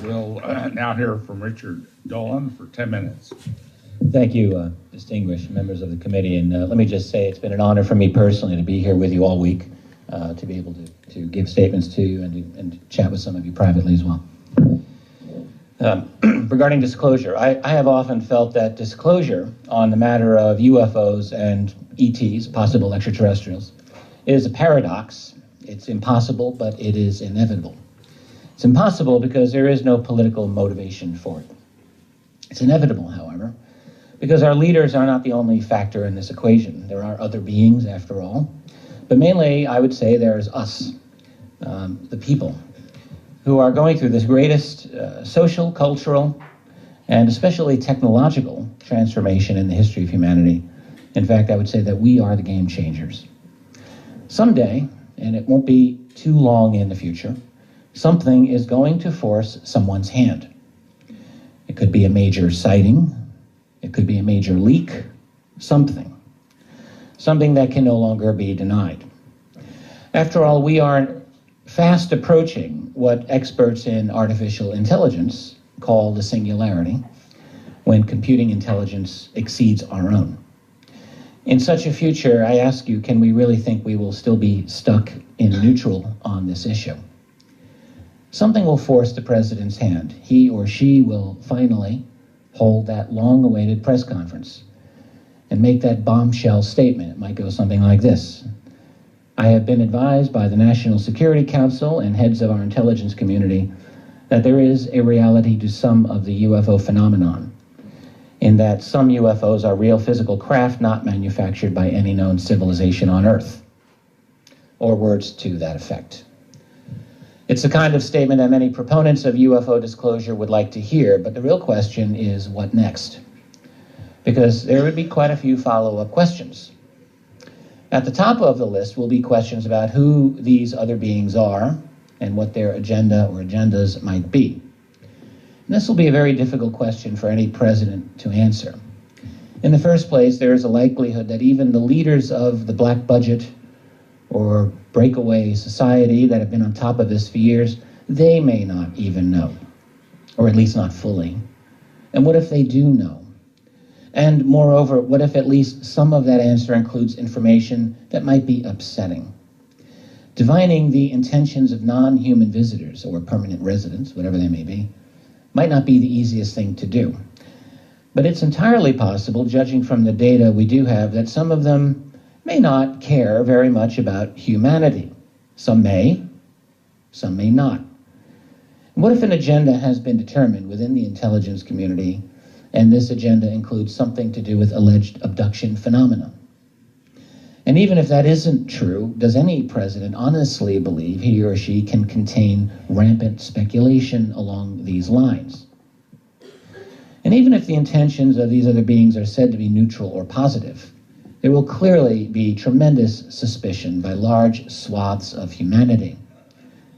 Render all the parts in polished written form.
We'll now hear from Richard Dolan for 10 minutes. Thank you, distinguished members of the committee. And let me just say it's been an honor for me personally to be here with you all week, to be able to give statements to you and to chat with some of you privately as well. Regarding disclosure, I have often felt that disclosure on the matter of UFOs and ETs, possible extraterrestrials, is a paradox. It's impossible, but it is inevitable. It's impossible because there is no political motivation for it. It's inevitable, however, because our leaders are not the only factor in this equation. There are other beings, after all. But mainly, I would say there's us, the people, who are going through this greatest social, cultural, and especially technological transformation in the history of humanity. In fact, I would say that we are the game changers. Someday, and it won't be too long in the future, something is going to force someone's hand. It could be a major sighting, it could be a major leak, something that can no longer be denied. After all, we are fast approaching what experts in artificial intelligence call the singularity, when computing intelligence exceeds our own. In such a future, I ask you, can we really think we will still be stuck in neutral on this issue? Something will force the president's hand. He or she will finally hold that long-awaited press conference and make that bombshell statement. It might go something like this. I have been advised by the National Security Council and heads of our intelligence community that there is a reality to some of the UFO phenomenon, in that some UFOs are real physical craft not manufactured by any known civilization on Earth, or words to that effect. It's the kind of statement that many proponents of UFO disclosure would like to hear, but the real question is what next? Because there would be quite a few follow-up questions. At the top of the list will be questions about who these other beings are and what their agenda or agendas might be. And this will be a very difficult question for any president to answer. In the first place, there is a likelihood that even the leaders of the black budget or breakaway society that have been on top of this for years, they may not even know, or at least not fully. And what if they do know? And moreover, what if at least some of that answer includes information that might be upsetting? Divining the intentions of non-human visitors or permanent residents, whatever they may be, might not be the easiest thing to do. But it's entirely possible, judging from the data we do have, that some of them may not care very much about humanity. Some may not. And what if an agenda has been determined within the intelligence community, and this agenda includes something to do with alleged abduction phenomena? And even if that isn't true, does any president honestly believe he or she can contain rampant speculation along these lines? And even if the intentions of these other beings are said to be neutral or positive, there will clearly be tremendous suspicion by large swaths of humanity.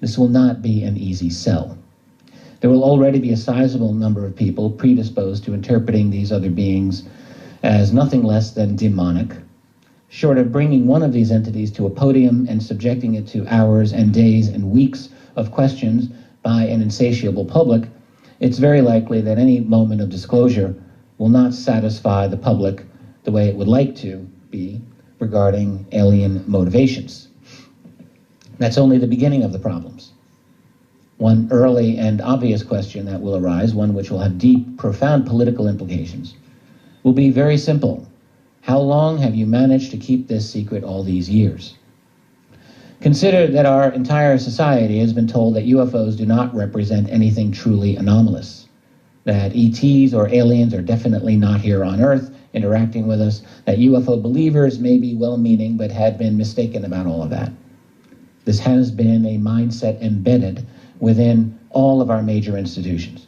This will not be an easy sell. There will already be a sizable number of people predisposed to interpreting these other beings as nothing less than demonic. Short of bringing one of these entities to a podium and subjecting it to hours and days and weeks of questions by an insatiable public, it's very likely that any moment of disclosure will not satisfy the public the way it would like to be regarding alien motivations. That's only the beginning of the problems. One early and obvious question that will arise, one which will have deep, profound political implications, will be very simple. How long have you managed to keep this secret all these years? Consider that our entire society has been told that UFOs do not represent anything truly anomalous, that ETs or aliens are definitely not here on Earth interacting with us, that UFO believers may be well-meaning but had been mistaken about all of that. This has been a mindset embedded within all of our major institutions.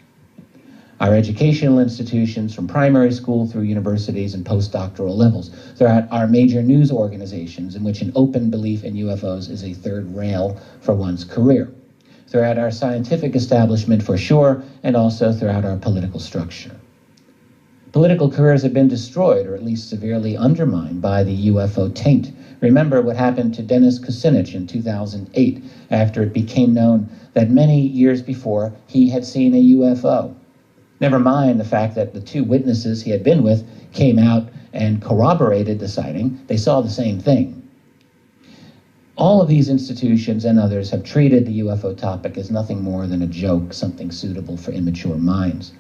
Our educational institutions, from primary school through universities and postdoctoral levels, throughout our major news organizations in which an open belief in UFOs is a third rail for one's career, throughout our scientific establishment for sure, and also throughout our political structure. Political careers have been destroyed, or at least severely undermined, by the UFO taint. Remember what happened to Dennis Kucinich in 2008, after it became known that many years before he had seen a UFO. Never mind the fact that the two witnesses he had been with came out and corroborated the sighting. They saw the same thing. All of these institutions and others have treated the UFO topic as nothing more than a joke, something suitable for immature minds.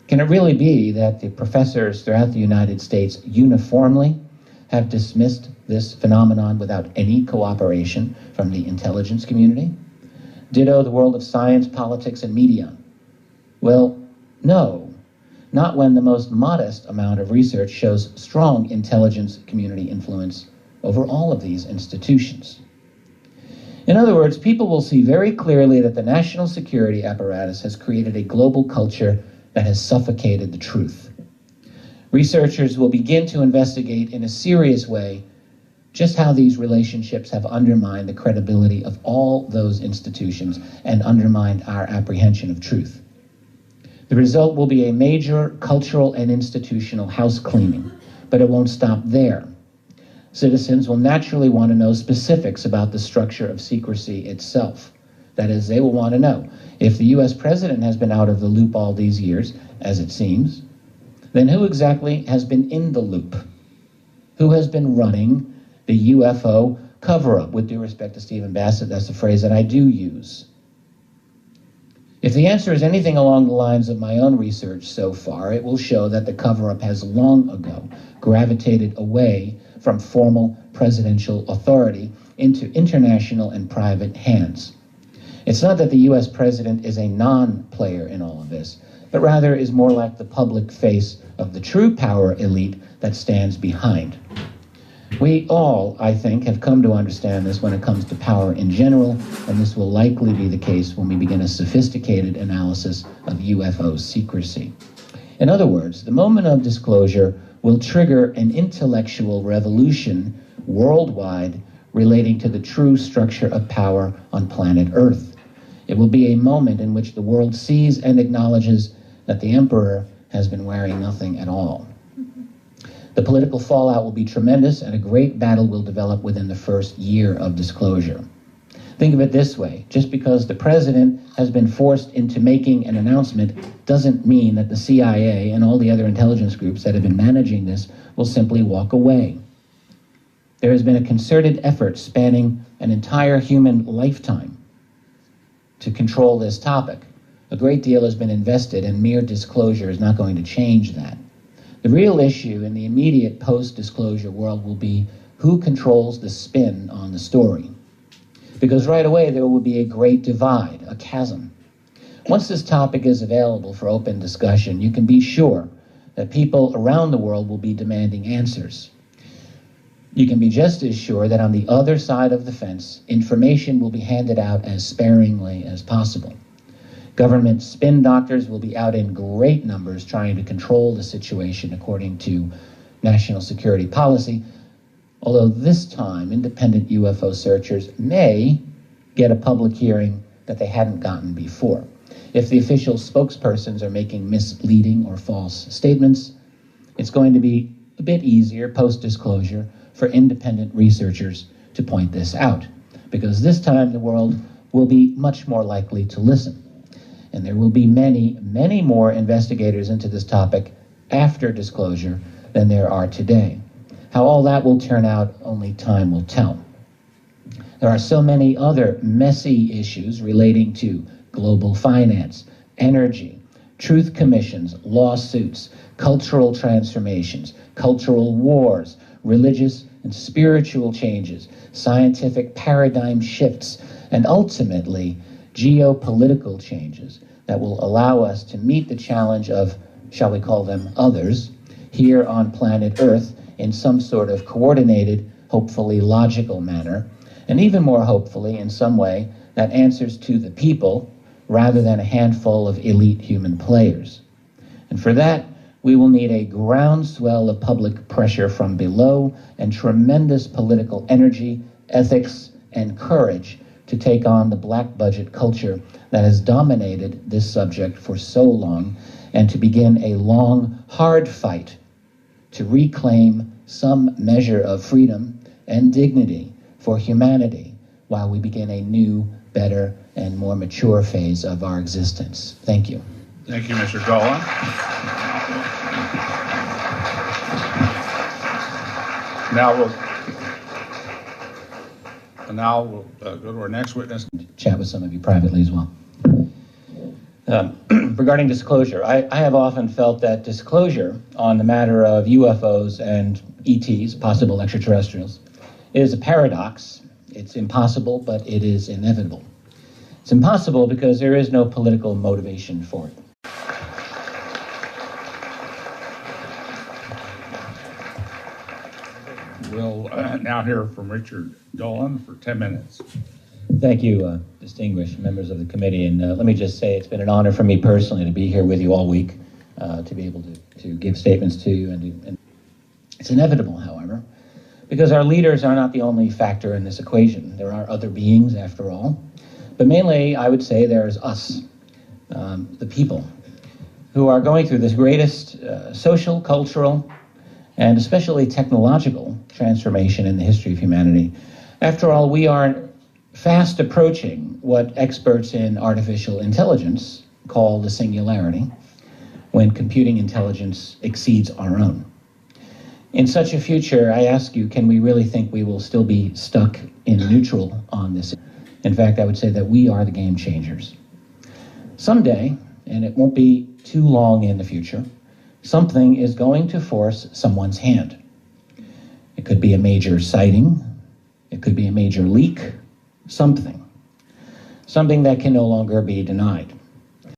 Can it really be that the professors throughout the United States uniformly have dismissed this phenomenon without any cooperation from the intelligence community? Ditto the world of science, politics, and media. Well, no, not when the most modest amount of research shows strong intelligence community influence over all of these institutions. In other words, people will see very clearly that the national security apparatus has created a global culture that has suffocated the truth. Researchers will begin to investigate in a serious way just how these relationships have undermined the credibility of all those institutions and undermined our apprehension of truth. The result will be a major cultural and institutional house cleaning, but it won't stop there. Citizens will naturally want to know specifics about the structure of secrecy itself. That is, they will want to know, if the US president has been out of the loop all these years, as it seems, then who exactly has been in the loop? Who has been running the UFO cover-up? With due respect to Steven Basset, that's the phrase that I do use. If the answer is anything along the lines of my own research so far, it will show that the cover-up has long ago gravitated away from formal presidential authority into international and private hands. It's not that the US president is a non-player in all of this, but rather is more like the public face of the true power elite that stands behind. We all, I think, have come to understand this when it comes to power in general, and this will likely be the case when we begin a sophisticated analysis of UFO secrecy. In other words, the moment of disclosure will trigger an intellectual revolution worldwide relating to the true structure of power on planet Earth. It will be a moment in which the world sees and acknowledges that the emperor has been wearing nothing at all. The political fallout will be tremendous, and a great battle will develop within the first year of disclosure. Think of it this way: just because the president has been forced into making an announcement doesn't mean that the CIA and all the other intelligence groups that have been managing this will simply walk away. There has been a concerted effort spanning an entire human lifetime to control this topic. A great deal has been invested, and mere disclosure is not going to change that. The real issue in the immediate post-disclosure world will be who controls the spin on the story. Because right away there will be a great divide, a chasm. Once this topic is available for open discussion, you can be sure that people around the world will be demanding answers. You can be just as sure that on the other side of the fence, information will be handed out as sparingly as possible. Government spin doctors will be out in great numbers trying to control the situation according to national security policy, although this time independent UFO searchers may get a public hearing that they hadn't gotten before. If the official spokespersons are making misleading or false statements, it's going to be a bit easier post-disclosure for independent researchers to point this out, because this time the world will be much more likely to listen. And there will be many, many more investigators into this topic after disclosure than there are today. How all that will turn out, only time will tell. There are so many other messy issues relating to global finance, energy, truth commissions, lawsuits, cultural transformations, cultural wars, religious and spiritual changes, scientific paradigm shifts, and ultimately geopolitical changes that will allow us to meet the challenge of, shall we call them others, here on planet Earth in some sort of coordinated, hopefully logical manner, and even more hopefully in some way that answers to the people rather than a handful of elite human players. And for that, we will need a groundswell of public pressure from below and tremendous political energy, ethics, and courage to take on the black budget culture that has dominated this subject for so long and to begin a long, hard fight to reclaim some measure of freedom and dignity for humanity while we begin a new, better, and more mature phase of our existence. Thank you. Thank you, Mr. Dolan. Now we'll go to our next witness. Chat with some of you privately as well. Regarding disclosure, I have often felt that disclosure on the matter of UFOs and ETs, possible extraterrestrials, is a paradox. It's impossible, but it is inevitable. It's impossible because there is no political motivation for it. We'll now hear from Richard Dolan for 10 minutes. Thank you, distinguished members of the committee. And let me just say it's been an honor for me personally to be here with you all week, to be able to give statements to you. And it's inevitable, however, because our leaders are not the only factor in this equation. There are other beings, after all. But mainly, I would say there's us, the people, who are going through this greatest social, cultural, and especially technological transformation in the history of humanity. After all, we are fast approaching what experts in artificial intelligence call the singularity, when computing intelligence exceeds our own. In such a future, I ask you, can we really think we will still be stuck in neutral on this? In fact, I would say that we are the game changers. Someday, and it won't be too long in the future, something is going to force someone's hand. It could be a major sighting, it could be a major leak, something that can no longer be denied.